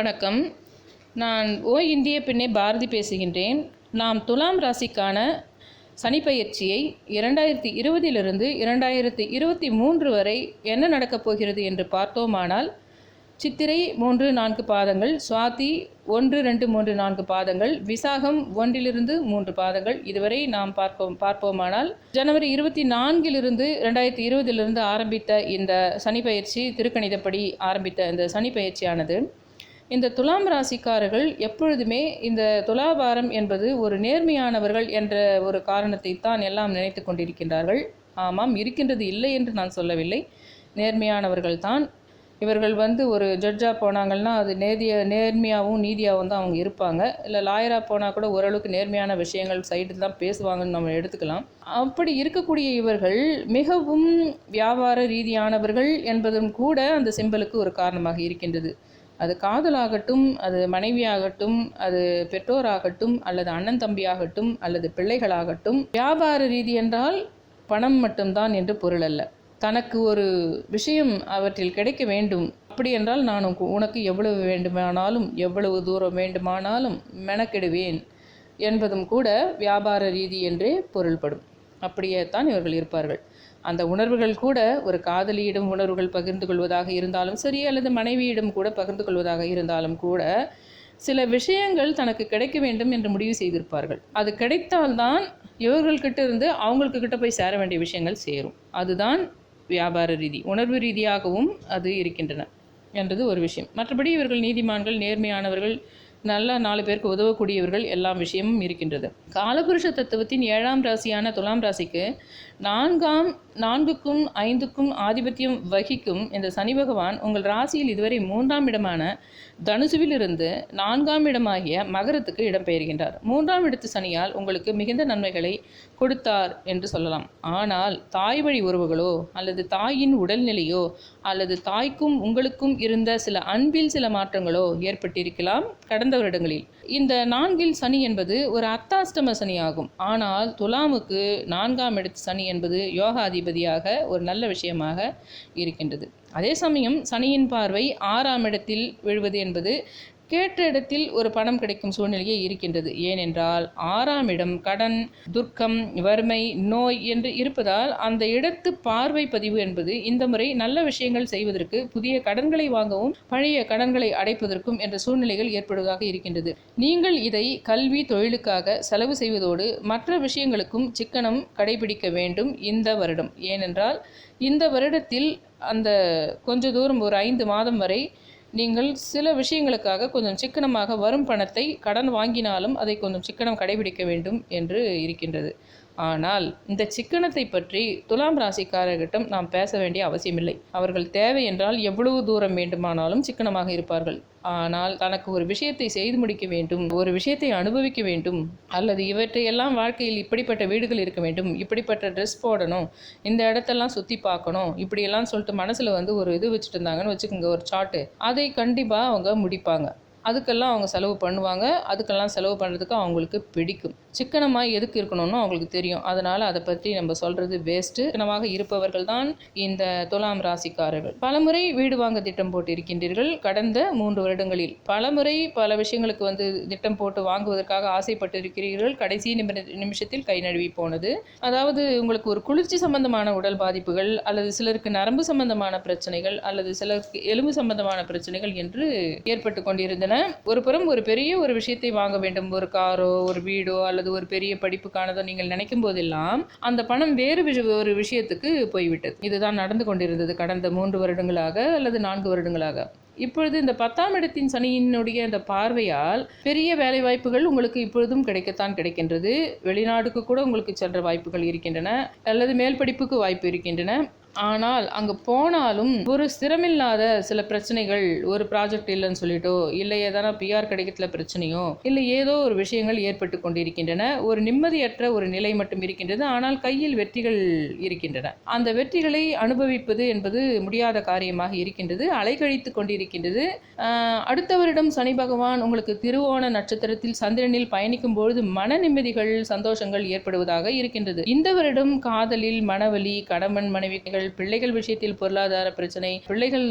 வணக்கம். நான் இந்தியப்பெண்ணே பாரதி பேசுகின்றேன். நாம் துலாம் ராசிக்கான சனிப்பெயர்ச்சியை 2020 2023 வரை என்ன நடக்கப் போகிறது என்று பார்த்தோமானால், சித்திரை 3-4 பாதங்கள், சுவாதி 1-2-3-4 பாதங்கள், விசாகம் 1-3 பாதங்கள் இதுவரை நாம் பார்ப்போமானால், ஜனவரி 24 2020 ஆரம்பித்த இந்த சனிப்பெயர்ச்சி, திருக்கணிதப்படி ஆரம்பித்த இந்த சனிப்பெயர்ச்சியானது இந்த துலாம் ராசிக்காரர்கள் எப்பொழுதுமே இந்த துலாபாரம் என்பது ஒரு நேர்மையானவர்கள் என்ற ஒரு காரணத்தை தான் எல்லாம் நினைத்து கொண்டிருக்கின்றார்கள். ஆமாம், இருக்கின்றது, இல்லை என்று நான் சொல்லவில்லை. நேர்மையானவர்கள் தான் இவர்கள். ஒரு ஜட்ஜாக போனாங்கன்னா அது நேர்மையாகவும் நீதியாகவும் தான் அவங்க இருப்பாங்க. இல்லை லாயராக போனால் கூட ஓரளவுக்கு நேர்மையான விஷயங்கள் சைடு தான் பேசுவாங்கன்னு நம்ம எடுத்துக்கலாம். அப்படி இருக்கக்கூடிய இவர்கள் மிகவும் வியாபார ரீதியானவர்கள் என்பதும் கூட அந்த சிம்பலுக்கு ஒரு காரணமாக இருக்கின்றது. அது காதலாகட்டும், அது மனைவியாகட்டும், அது பெற்றோராகட்டும், அல்லது அண்ணன் தம்பியாகட்டும், அல்லது பிள்ளைகளாகட்டும், வியாபார ரீதி என்றால் பணம் மட்டும்தான் என்று பொருள் அல்ல. தனக்கு ஒரு விஷயம் அவற்றில் கிடைக்க வேண்டும், அப்படி என்றால் நான் உனக்கு எவ்வளவு வேண்டுமானாலும், எவ்வளவு தூரம் வேண்டுமானாலும் மெனக்கெடுவேன் என்பதும் கூட வியாபார ரீதி என்றே பொருள்படும். அப்படியே தான் இவர்கள் இருப்பார்கள். அந்த உணர்வுகள் கூட ஒரு காதலியிடம் உணர்வுகள் பகிர்ந்து கொள்வதாக இருந்தாலும் சரி, அல்லது மனைவியிடம் கூட பகிர்ந்து கொள்வதாக இருந்தாலும் கூட, சில விஷயங்கள் தனக்கு கிடைக்க வேண்டும் என்று முடிவு செய்திருப்பார்கள். அது கிடைத்தால்தான் இவர்கள்கிட்ட இருந்து அவங்களுக்கு கிட்ட போய் சேர வேண்டிய விஷயங்கள் சேரும். அதுதான் வியாபார ரீதி. உணர்வு ரீதியாகவும் அது இருக்கின்றன என்றது ஒரு விஷயம். மற்றபடி இவர்கள் நீதிமான்கள், நேர்மையானவர்கள், நல்லா 4 பேருக்கு உதவக்கூடியவர்கள், எல்லா விஷயமும் இருக்கின்றது. காலபுருஷ தத்துவத்தின் 7ஆம் ராசியான துலாம் ராசிக்கு 4க்கும் 5க்கும் ஆதிபத்தியம் வகிக்கும் இந்த சனி பகவான் உங்கள் ராசியில் இதுவரை 3ஆம் இடமான தனுசுவிலிருந்து 4ஆம் இடமாகிய மகரத்துக்கு இடம்பெயர்கின்றார். 3ஆம் இடத்து சனியால் உங்களுக்கு மிகுந்த நன்மைகளை கொடுத்தார் என்று சொல்லலாம். ஆனால் தாய் வழி உறவுகளோ, அல்லது தாயின் உடல்நிலையோ, அல்லது தாய்க்கும் உங்களுக்கும் இருந்த சில அன்பில் சில மாற்றங்களோ ஏற்பட்டிருக்கலாம் கடந்த வருடங்களில். இந்த 4இல் சனி என்பது ஒரு அர்த்தாஷ்டம சனி ஆகும். ஆனால் துலாமுக்கு 4ஆம் இடத்து சனி என்பது யோகாதிபதியாக ஒரு நல்ல விஷயமாக இருக்கின்றது. அதே சமயம் சனியின் பார்வை 6ஆம் இடத்தில் விழுவது என்பது கேட்ட இடத்தில் ஒரு பணம் கிடைக்கும் சூழ்நிலையே இருக்கின்றது. ஏனென்றால் 6ஆம் இடம் கடன், துர்க்கம், வறுமை, நோய் என்று இருப்பதால் அந்த இடத்து பார்வை பதிவு என்பது இந்த முறை நல்ல விஷயங்கள் செய்வதற்கு, புதிய கடன்களை வாங்கவும், பழைய கடன்களை அடைப்பதற்கும் என்ற சூழ்நிலைகள் ஏற்படுவதாக இருக்கின்றது. நீங்கள் இதை கல்வி, தொழிலுக்காக செலவு செய்வதோடு மற்ற விஷயங்களுக்கும் சிக்கனம் கடைபிடிக்க வேண்டும் இந்த வருடம். ஏனென்றால் இந்த வருடத்தில் அந்த கொஞ்ச தூரம் ஒரு 5 மாதம் வரை நீங்கள் சில விஷயங்களுக்காக கொஞ்சம் சிக்கனமாக வரும் பணத்தை கடன் வாங்கினாலும் அதை கொஞ்சம் சிக்கனம் கடைபிடிக்க வேண்டும் என்று இருக்கின்றது. ஆனால் இந்த சிக்கனத்தை பற்றி துலாம் ராசிக்காரர்களிடம் நாம் பேச வேண்டிய அவசியமில்லை. அவர்கள் தேவை என்றால் எவ்வளவு தூரம் வேண்டுமானாலும் சிக்கனமாக இருப்பார்கள். ஆனால் தனக்கு ஒரு விஷயத்தை செய்து முடிக்க வேண்டும், ஒரு விஷயத்தை அனுபவிக்க வேண்டும், அல்லது இவற்றையெல்லாம் வாழ்க்கையில் இப்படிப்பட்ட வீடுகள் இருக்க வேண்டும், இப்படிப்பட்ட ட்ரெஸ் போடணும், இந்த இடத்தெல்லாம் சுற்றி பார்க்கணும், இப்படியெல்லாம் சொல்லிட்டு மனசில் ஒரு இது வச்சுட்டு இருந்தாங்கன்னு வச்சுக்கோங்க, ஒரு சார்ட்டு. அதை கண்டிப்பாக அவங்க முடிப்பாங்க. அதுக்கெல்லாம் அவங்க செலவு பண்ணுவாங்க. அதுக்கெல்லாம் செலவு பண்ணுறதுக்கு அவங்களுக்கு பிடிக்கும். சிக்கனமாக எதுக்கு இருக்கணும்னு அவங்களுக்கு தெரியும். அதனால் அதை பற்றி நம்ம சொல்கிறது வேஸ்ட்டு. சிக்கனமாக இருப்பவர்கள் தான் இந்த துலாம் ராசிக்காரர்கள். பலமுறை வீடு வாங்க திட்டம் போட்டு இருக்கின்றீர்கள். கடந்த 3 வருடங்களில் பலமுறை பல விஷயங்களுக்கு திட்டம் போட்டு வாங்குவதற்காக ஆசைப்பட்டு இருக்கிறீர்கள். கடைசி நிமிஷத்தில் கை நழுவி போனது. அதாவது உங்களுக்கு ஒரு குளிர்ச்சி சம்பந்தமான உடல் பாதிப்புகள், அல்லது சிலருக்கு நரம்பு சம்பந்தமான பிரச்சனைகள், அல்லது சிலருக்கு எலும்பு சம்பந்தமான பிரச்சனைகள் என்று ஏற்பட்டு கொண்டிருந்தன. ஒரு புறம் ஒரு பெரிய ஒரு விஷயத்தை வாங்க வேண்டும், ஒரு காரோ, ஒரு வீடோ, அல்லது ஒரு பெரிய படிப்புக்கானதோ நீங்கள் நினைக்கும் போதெல்லாம் அந்த பணம் வேறு ஒரு விஷயத்துக்கு போய்விட்டது. இதுதான் நடந்து கொண்டிருந்தது கடந்த 3 வருடங்களாக அல்லது 4 வருடங்களாக. இப்பொழுது இந்த 10ஆம் இடத்தின் சனியினுடைய இந்த பார்வையால் பெரிய வேலை வாய்ப்புகள் உங்களுக்கு இப்பொழுதும் கிடைக்கத்தான் கிடைக்கின்றது. வெளிநாடுக்கு கூட உங்களுக்கு சென்ற வாய்ப்புகள் இருக்கின்றன, அல்லது மேல் படிப்புக்கு வாய்ப்பு இருக்கின்றன. ஆனால் அங்கே போனாலும் ஒரு ஸ்திரமில்லாத சில பிரச்சனைகள், ஒரு ப்ராஜெக்ட் இல்லைன்னு சொல்லிட்டோ, இல்லை ஏதானா பிஆர் கிடைக்கல பிரச்சனையோ, இல்லை ஏதோ ஒரு விஷயங்கள் ஏற்பட்டு கொண்டிருக்கின்றன. ஒரு நிம்மதியற்ற ஒரு நிலை மட்டும் இருக்கின்றது. ஆனால் கையில் வெற்றிகள் இருக்கின்றன. அந்த வெற்றிகளை அனுபவிப்பது என்பது முடியாத காரியமாக இருக்கின்றது. அலைக்கழித்து கொண்டிருக்கின்றது. அடுத்த வருடம் சனி பகவான் உங்களுக்கு திருவோண நட்சத்திரத்தில் சந்திரனில் பயணிக்கும் பொழுது மன நிம்மதிகள், சந்தோஷங்கள் ஏற்படுவதாக இருக்கின்றது. இந்த வருடம் காதலில் மனவலி, கணவன் மனைவிகள் பிரச்சனைகள், பிள்ளைகள் விஷயத்தில் பொருளாதார பிரச்சனை, பிள்ளைகள்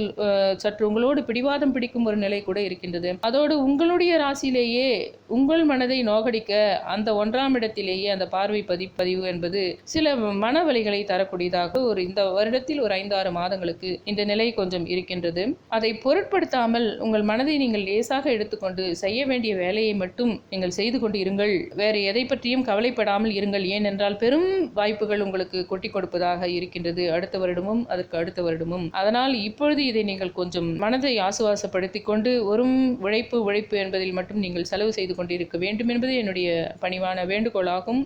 சற்று உங்களோடு பிடிவாதம் பிடிக்கும் ஒரு நிலை கூட இருக்கின்றது. அதோடு உங்களுடைய ராசியிலேயே உங்கள் மனதை நோகடிக்க அந்த 1ஆம் இடத்திலேயே அந்த பார்வை பதிவு என்பது சில மனவலிகளை தரக்கூடியதாக இந்த வருடத்தில் ஒரு 5-6 மாதங்களுக்கு இந்த நிலை கொஞ்சம் இருக்கின்றது. அதை பொருட்படுத்தாமல் உங்கள் மனதை நீங்கள் லேசாக எடுத்துக்கொண்டு செய்ய வேண்டிய வேலையை மட்டும் நீங்கள் செய்து கொண்டு இருங்கள். வேறு எதை பற்றியும் கவலைப்படாமல் இருங்கள். ஏனென்றால் பெரும் வாய்ப்புகள் உங்களுக்கு கொட்டி கொடுப்பதாக இருக்கின்றது அடுத்த வருடமும் அதற்கு அடுத்த வருடமும். அதனால் இப்பொழுது இதை நீங்கள் கொஞ்சம் மனதை ஆசுவாசப்படுத்திக் கொண்டு ஒரு உழைப்பு என்பதில் மட்டும் நீங்கள் செலவு செய்து கொண்டு இருக்க வேண்டும் என்பது என்னுடைய பணிவான வேண்டுகோளாகும்.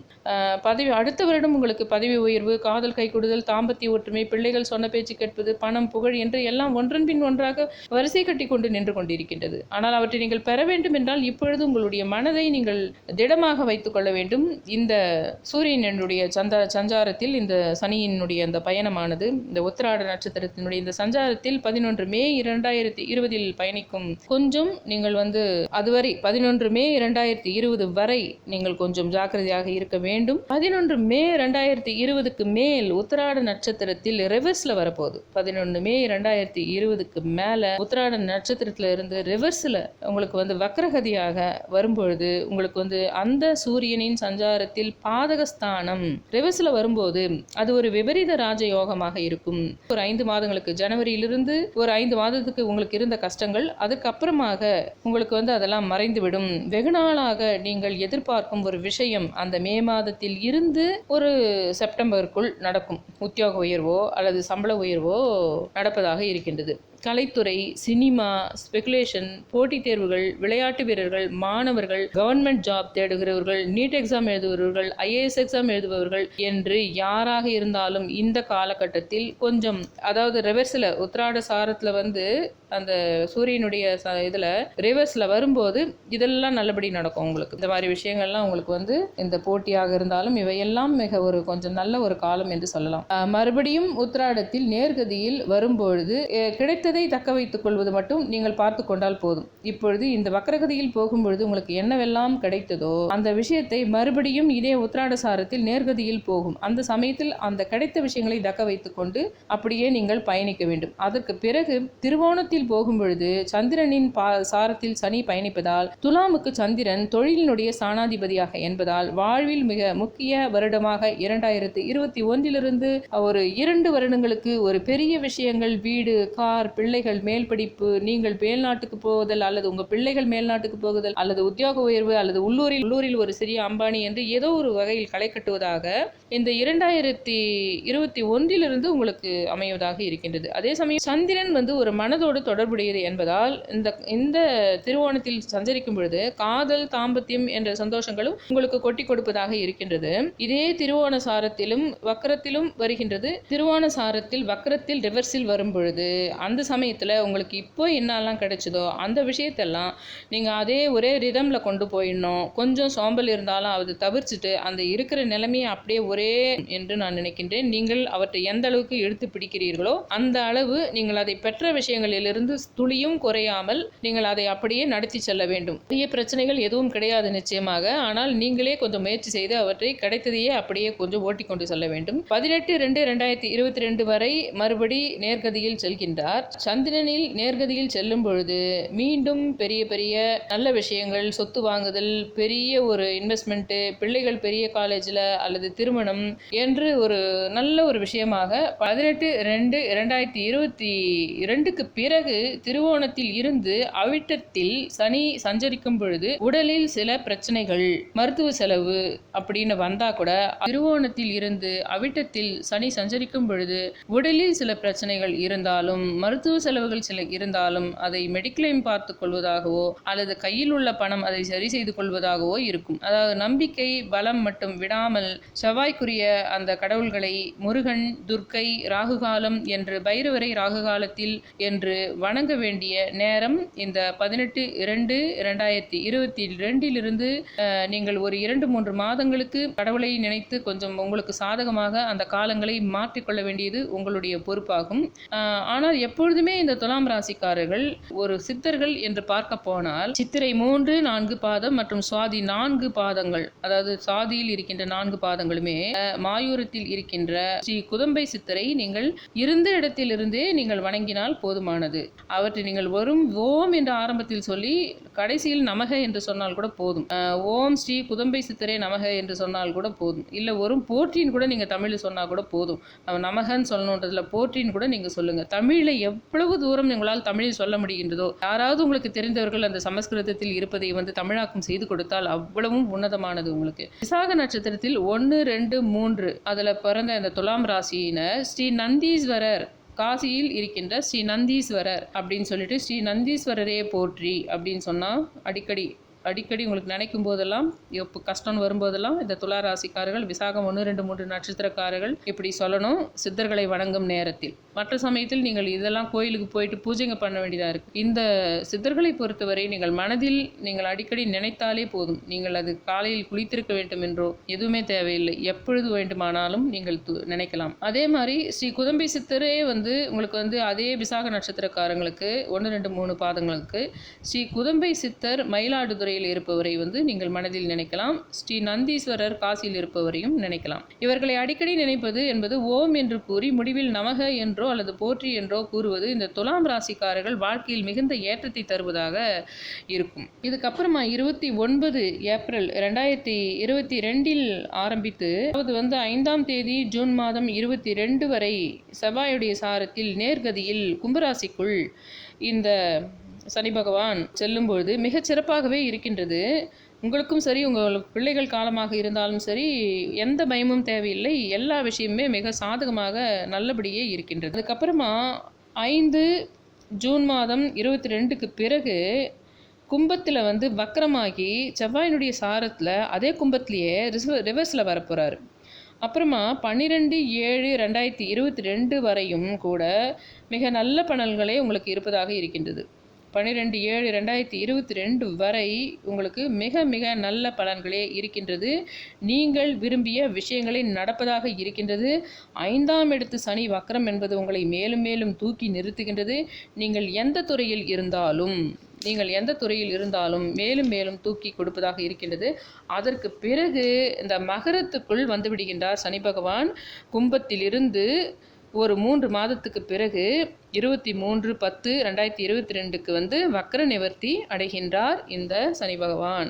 அடுத்த வருடம் உங்களுக்கு பதவி உயர்வு, காதல் கைகூடுதல், தாம்பத்திய ஒற்றுமை, பிள்ளைகள் சொன்ன பேச்சு கேட்பது, பணம், புகழ் என்று எல்லாம் ஒன்றன் பின் ஒன்றாக வரிசை கட்டி கொண்டு நின்று கொண்டிருக்கின்றது. ஆனால் அவற்றை நீங்கள் பெற வேண்டும் என்றால் இப்பொழுது உங்களுடைய மனதை நீங்கள் திடமாக வைத்துக் கொள்ள வேண்டும். இந்த சூரியனுடைய சஞ்சாரத்தில் இந்த சனியினுடைய அந்த பயணமானது இந்த உத்திராட நட்சத்திரத்தினுடைய இந்த சஞ்சாரத்தில் 11 மே 2020 பயணிக்கும். கொஞ்சம் நீங்கள் அதுவரை 11 மே 2020 வரை நீங்கள் கொஞ்சம் ஜாக்கிரதையாக இருக்க வேண்டும். 11 மே 2020க்கு மேல் உத்திராட நட்சத்திரத்தில் ரிவர்ஸ்ல வரப்போகுது. 11 மே 2020க்கு மேல உத்திராட நட்சத்திரத்துல இருந்து ரிவர்ஸ்ல உங்களுக்கு வக்ரகதியாக வரும்பொழுது உங்களுக்கு அந்த சூரியனின் சஞ்சாரத்தில் பாதகஸ்தானம் ரிவர்ஸ்ல வரும்போது அது ஒரு விபரீத ராஜயோகமாக இருக்கும். ஒரு 5 மாதங்களுக்கு ஜனவரியிலிருந்து ஒரு 5 மாதத்துக்கு உங்களுக்கு இருந்த கஷ்டங்கள் அதுக்கப்புறமாக உங்களுக்கு அதெல்லாம் மறைந்துவிடும். வெகு நாளாக நீங்கள் எதிர்பார்க்கும் ஒரு விஷயம் அந்த மே மாதத்தில் இருந்து ஒரு செப்டம்பருக்குள் நடக்கும். உத்தியோக உயர்வோ அல்லது சம்பள உயர்வோ நடப்பதாக இருக்கின்றது. கலைத்துறை, சினிமா, ஸ்பெகுலேஷன், போட்டித் தேர்வுகள், விளையாட்டு வீரர்கள், மாணவர்கள், கவர்மெண்ட் ஜாப் தேடுகிறவர்கள், நீட் எக்ஸாம் எழுதுபவர்கள், IAS எக்ஸாம் எழுதுபவர்கள் என்று யாராக இருந்தாலும் இந்த காலகட்டத்தில் கொஞ்சம் ரிவர்ஸ்ல உத்திராட சாரத்துல அந்த சூரியனுடைய இதுல ரிவர்ஸ்ல வரும்போது இதெல்லாம் நல்லபடி நடக்கும். உங்களுக்கு இந்த மாதிரி விஷயங்கள்லாம் உங்களுக்கு இந்த போட்டியாக இருந்தாலும் இவையெல்லாம் மிக ஒரு கொஞ்சம் நல்ல ஒரு காலம் என்று சொல்லலாம். மறுபடியும் உத்திராடத்தில் நேர்கதியில் வரும்பொழுது கிடைத்ததை தக்க வைத்துக் கொள்வது மட்டும் நீங்கள் பார்த்து கொண்டால் போதும். இப்பொழுது இந்த வக்ரகதியில் போகும்பொழுது உங்களுக்கு என்னவெல்லாம் கிடைத்ததோ அந்த விஷயத்தை மறுபடியும் இதே உத்திராட சாரத்தில் நேர்கதியில் போகும். அந்த சமயத்தில் அந்த கிடைத்த விஷயங்களை தக்க வைத்துக் கொண்டு அப்படியே நீங்கள் பயணிக்க வேண்டும். அதற்கு பிறகு திருவோணத்தில் போகும்பொழுது சந்திரனின் சாரத்தில் சனி பயணிப்பதால் துலாமுக்கு சந்திரன் தொழிலினுடைய ஸ்தானாதிபதியாக என்பதால் வாழ்வில் மிக முக்கிய வருடமாக 2021 ஒரு 2 வருடங்களுக்கு ஒரு பெரிய விஷயங்கள், வீடு, கார், பிள்ளைகள், மேல் படிப்பு, நீங்கள் மேல்நாட்டுக்கு போகுதல் அல்லது உங்க பிள்ளைகள் மேல்நாட்டுக்கு போகுதல் அல்லது உத்தியோக உயர்வு அல்லது உள்ளூரில் ஒரு சிறிய அம்பானி என்று ஏதோ ஒரு வகையில் களை கட்டுவதாக இந்த 2021 உங்களுக்கு அமைவதாக இருக்கின்றது. அதே சமயம் சந்திரன் ஒரு மனதோடு தொடர்புடையது என்பதால் இந்த திருவோணத்தில் சஞ்சரிக்கும் பொழுது காதல், தாம்பத்தியம் என்ற சந்தோஷங்களும் உங்களுக்கு கொட்டி கொடுப்பதாக இருக்கின்றது. இதே திருவோண சாரத்திலும் வக்கரத்திலும் வருகின்றது. திருவோண சாரத்தில் வக்கரத்தில் ரிவர்ஸில் வரும் பொழுது அந்த சமயத்துல உங்களுக்கு இப்போ என்னெல்லாம் கிடைச்சதோ அந்த விஷயத்தெல்லாம் நீங்க அதே ஒரே ரிதம்ல கொண்டு போயிடணும். கொஞ்சம் சோம்பல் இருந்தாலும் அதை தவிர்த்துட்டு அந்த இருக்கிற நிலைமையை அப்படியே ஒரே என்று நான் நினைக்கின்றேன். நீங்கள் அவற்றை எந்த அளவுக்கு எடுத்து பிடிக்கிறீர்களோ அந்த அளவு நீங்கள் அதை பெற்ற விஷயங்களிலிருந்து துளியும் குறையாமல் நீங்கள் அதை அப்படியே நடத்தி செல்ல வேண்டும். பெரிய பிரச்சனைகள் எதுவும் கிடையாது நிச்சயமாக. ஆனால் நீங்களே கொஞ்சம் முயற்சி செய்து அவற்றை கிடைத்ததையே அப்படியே கொஞ்சம் ஓட்டி கொண்டு செல்ல வேண்டும். 18/2/2022 வரை மறுபடி நேர்கதியில் செல்கின்றார். சந்திரனில் நேர்கதியில் செல்லும் பொழுது மீண்டும் பெரிய பெரிய நல்ல விஷயங்கள், சொத்து வாங்குதல், பெரிய ஒரு இன்வெஸ்ட்மெண்ட், பிள்ளைகள் பெரிய காலேஜில் அல்லது திருமணம் என்று ஒரு நல்ல ஒரு விஷயமாக 18/2/2022 பிறகு திருவோணத்தில் இருந்து அவிட்டத்தில் சனி சஞ்சரிக்கும் பொழுது உடலில் சில பிரச்சனைகள், மருத்துவ செலவு அப்படின்னு வந்தா கூட திருவோணத்தில் இருந்து அவிட்டத்தில் சனி சஞ்சரிக்கும் பொழுது உடலில் சில பிரச்சனைகள் இருந்தாலும் மருத்துவ செலவுகள் சில இருந்தாலும் அதை மெடிக்ளைம் பார்த்துக் கொள்வதாகவோ அல்லது கையில் உள்ள பணம் அதை சரி செய்து கொள்வதாகவோ இருக்கும். அதாவது நம்பிக்கை பலம் மட்டும் விடாமல் செவ்வாய்க்குரிய அந்த கடவுள்களை முருகன், துர்க்கை, ராகுகாலம் என்று பைரவரை ராகுகாலத்தில் என்று வணங்க வேண்டிய நேரம் இந்த 18/2/2022 நீங்கள் ஒரு 2-3 மாதங்களுக்கு கடவுளை நினைத்து கொஞ்சம் உங்களுக்கு சாதகமாக அந்த காலங்களை மாற்றிக்கொள்ள வேண்டியது உங்களுடைய பொறுப்பாகும். ஆனால் எப்பொழுது எப்பொழுதுமே இந்த துலாம் ராசிக்காரர்கள் ஒரு சித்தர்கள் என்று பார்க்க போனால் சித்திரை 3, 4 பாதம் மற்றும் சுவாதி 4 பாதங்கள், அதாவது சாதியில் இருக்கின்ற 4 பாதங்களுமே மாயூரத்தில் இருக்கின்ற ஸ்ரீ குதம்பை சித்தரை நீங்கள் இருந்த இடத்திலிருந்தே நீங்கள் வணங்கினால் போதுமானது. அவற்றை நீங்கள் வரும் ஓம் என்ற ஆரம்பத்தில் சொல்லி கடைசியில் நமக என்று சொன்னால் கூட போதும். ஓம் ஸ்ரீ குதம்பை சித்தரே நமக என்று சொன்னால் கூட போதும். இல்லை வரும் போற்றின்னு கூட நீங்கள் தமிழில் சொன்னால் கூட போதும். நமகன்னு சொல்லணுன்றதுல போற்றின்னு கூட நீங்கள் சொல்லுங்கள். தமிழில் எவ்வளவு தூரம் உங்களால் தமிழில் சொல்ல முடிகின்றதோ, யாராவது உங்களுக்கு தெரிந்தவர்கள் அந்த சமஸ்கிருதத்தில் இருப்பதை தமிழாக்கம் செய்து கொடுத்தால் அவ்வளவும் உன்னதமானது உங்களுக்கு. விசாக நட்சத்திரத்தில் 1, 2, 3 அதில் பிறந்த இந்த துலாம் ராசியினர் ஸ்ரீ நந்தீஸ்வரர், காசியில் இருக்கின்ற ஸ்ரீ நந்தீஸ்வரர் அப்படின்னு சொல்லிட்டு ஸ்ரீ நந்தீஸ்வரரே போற்றி அப்படின்னு சொன்னால் அடிக்கடி உங்களுக்கு நினைக்கும் போதெல்லாம், எப்போ கஷ்டம் வரும்போதெல்லாம் இந்த துலா ராசிக்காரர்கள் விசாகம் 1, 2, 3 நட்சத்திரக்காரர்கள் இப்படி சொல்லணும் சித்தர்களை வணங்கும் நேரத்தில். மற்ற சமயத்தில் நீங்கள் இதெல்லாம் கோயிலுக்கு போயிட்டு பூஜைங்க பண்ண வேண்டியதாக இருக்குது. இந்த சித்தர்களை பொறுத்தவரை நீங்கள் மனதில் நீங்கள் அடிக்கடி நினைத்தாலே போதும். நீங்கள் அது காலையில் குளித்திருக்க வேண்டும் என்றோ எதுவுமே தேவையில்லை. எப்பொழுது வேண்டுமானாலும் நீங்கள் நினைக்கலாம். அதே மாதிரி ஸ்ரீ குதம்பை சித்தரே உங்களுக்கு அதே விசாக நட்சத்திரக்காரங்களுக்கு 1, 2, 3 பாதங்களுக்கு ஸ்ரீ குதம்பை சித்தர் மயிலாடுதுறை இருப்பவரை நீங்கள் மனதில் நினைக்கலாம். ஸ்ரீ நந்தீஸ்வரர் காசியில் இருப்பவரையும் நினைக்கலாம். இவர்களை அடிக்கடி நினைப்பது என்பது ஓம் என்று கூறி முடிவில் நமக என்றோ அல்லது போற்றி என்றோ கூறுவது இந்த துலாம் ராசிக்காரர்கள் வாழ்க்கையில் மிகுந்த ஏற்றத்தை தருவதாக இருக்கும். இதுக்கப்புறமா 29 ஏப்ரல் 2022 ஆரம்பித்து 5ஆம் தேதி ஜூன் மாதம் 22 வரை செவ்வாயுடைய சாரத்தில் நேர்கதியில் கும்பராசிக்குள் இந்த சனி பகவான் செல்லும்பொழுது மிகச் சிறப்பாகவே இருக்கின்றது. உங்களுக்கும் சரி, உங்கள் பிள்ளைகள் காலமாக இருந்தாலும் சரி, எந்த பயமும் தேவையில்லை. எல்லா விஷயமுமே மிக சாதகமாக நல்லபடியே இருக்கின்றது. அதுக்கப்புறமா 5 ஜூன் மாதம் 22க்கு பிறகு கும்பத்தில் வக்கரமாகி செவ்வாயினுடைய சாரத்தில் அதே கும்பத்திலேயே ரிவர்ஸில் வரப்போகிறாரு. அப்புறமா 12/7/2022 வரையும் கூட மிக நல்ல பலன்களே உங்களுக்கு இருப்பதாக இருக்கின்றது. 12/7/2022 வரை உங்களுக்கு மிக மிக நல்ல பலன்களே இருக்கின்றது. நீங்கள் விரும்பிய விஷயங்களை நடப்பதாக இருக்கின்றது. 5ஆம் இடத்து சனி வக்ரம் என்பது உங்களை மேலும் மேலும் தூக்கி நிறுத்துகின்றது. நீங்கள் எந்த துறையில் இருந்தாலும் மேலும் மேலும் தூக்கி கொடுப்பதாக இருக்கின்றது. அதற்கு பிறகு இந்த மகரத்துக்குள் வந்துவிடுகின்றார் சனி பகவான். கும்பத்திலிருந்து ஒரு 3 மாதத்துக்கு பிறகு 23/10/2022க்கு வக்ர நிவர்த்தி அடைகின்றார் இந்த சனி பகவான்.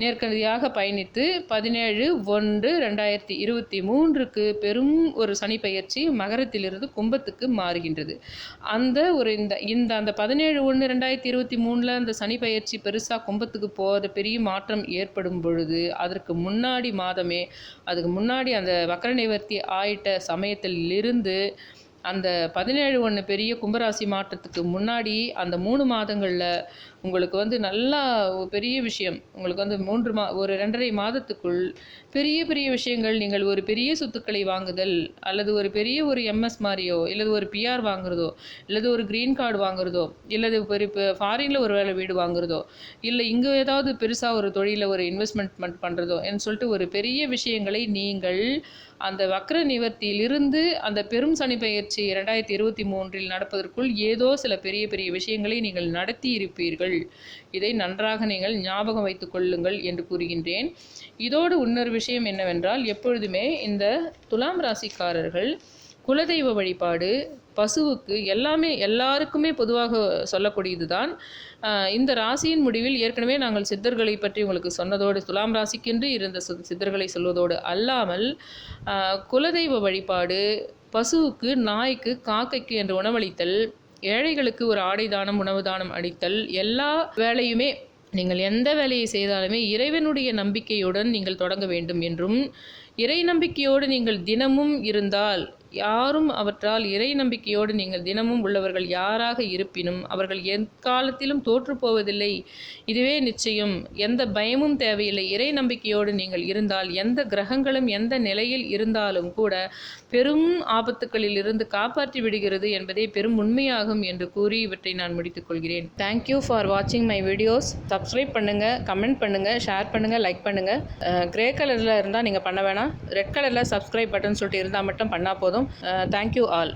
நேர்கதியாக பயணித்து 17/1/2023க்கு பெரும் ஒரு சனி பெயர்ச்சி மகரத்திலிருந்து கும்பத்துக்கு மாறுகின்றது. அந்த 17/1/2023 அந்த சனி பெயர்ச்சி பெருசாக கும்பத்துக்கு போகிற பெரிய மாற்றம் ஏற்படும் பொழுது அதுக்கு முன்னாடி அந்த வக்ர நிவர்த்தி ஆயிட்ட சமயத்திலிருந்து அந்த 17/1 பெரிய கும்பராசி மாற்றத்துக்கு முன்னாடி அந்த 3 மாதங்களில் உங்களுக்கு நல்லா பெரிய விஷயம். உங்களுக்கு ஒரு 2.5 மாதத்துக்குள் பெரிய பெரிய விஷயங்கள். நீங்கள் ஒரு பெரிய சொத்துக்களை வாங்குதல், அல்லது ஒரு பெரிய ஒரு எம்எஸ் மாதிரியோ, இல்லது ஒரு பிஆர் வாங்குறதோ, இல்லது ஒரு க்ரீன் கார்டு வாங்குறதோ, இல்லது பெரிய ஃபாரினில் ஒரு வேலை வீடு வாங்குறதோ, இல்லை இங்கே ஏதாவது பெருசாக ஒரு தொழிலில் ஒரு இன்வெஸ்ட்மெண்ட் பண்ணுறதோ என்று சொல்லிட்டு ஒரு பெரிய விஷயங்களை நீங்கள் அந்த வக்ர நிவர்த்தியிலிருந்து அந்த பெரும் சனி பெயர்ச்சி 2023 நடப்பதற்குள் ஏதோ சில பெரிய பெரிய விஷயங்களை நீங்கள் நடத்தி இருப்பீர்கள். இதை நன்றாக நீங்கள் ஞாபகம் வைத்துக் கொள்ளுங்கள் என்று கூறுகின்றேன். இதோடு இன்னொரு விஷயம் என்னவென்றால், எப்பொழுதுமே இந்த துலாம் ராசிக்காரர்கள் குலதெய்வ வழிபாடு, பசுவுக்கு எல்லாருக்குமே பொதுவாக சொல்லக்கூடியது தான். இந்த ராசியின் முடிவில் ஏற்கனவே நாங்கள் சித்தர்களை பற்றி உங்களுக்கு சொன்னதோடு, துலாம் ராசிக்கென்று இருந்த சித்தர்களை சொல்வதோடு அல்லாமல் குலதெய்வ வழிபாடு, பசுவுக்கு, நாய்க்கு, காக்கைக்கு என்று உணவளித்தல், ஏழைகளுக்கு ஒரு ஆடை தானம், உணவு தானம் அளித்தல், எல்லா வேலையுமே நீங்கள் எந்த வேலையை செய்தாலுமே இறைவனுடைய நம்பிக்கையுடன் நீங்கள் தொடங்க வேண்டும் என்றும், இறை நம்பிக்கையோடு நீங்கள் தினமும் இருந்தால் யாரும் அவற்றால் இறை நம்பிக்கையோடு நீங்கள் தினமும் உள்ளவர்கள் யாராக இருப்பினும் அவர்கள் எக்காலத்திலும் தோற்று போவதில்லை, இதுவே நிச்சயம், எந்த பயமும் தேவையில்லை. இறை நம்பிக்கையோடு நீங்கள் இருந்தால் எந்த கிரகங்களும் எந்த நிலையில் இருந்தாலும் கூட பெரும் ஆபத்துக்களில் இருந்து காப்பாற்றி விடுகிறது என்பதே பெரும் உண்மையாகும் என்று கூறி இவற்றை நான் முடித்துக் கொள்கிறேன். தேங்க்யூ ஃபார் வாட்சிங் மை வீடியோஸ். சப்ஸ்கிரைப் பண்ணுங்கள், கமெண்ட் பண்ணுங்கள், ஷேர் பண்ணுங்கள், லைக் பண்ணுங்கள். கிரே கலரில் இருந்தால் நீங்கள் பண்ண வேணாம், ரெட் கலரில் சப்ஸ்கிரைப் பட்டன் சொல்லிட்டு இருந்தால் மட்டும் பண்ணால் போதும். Thank you all.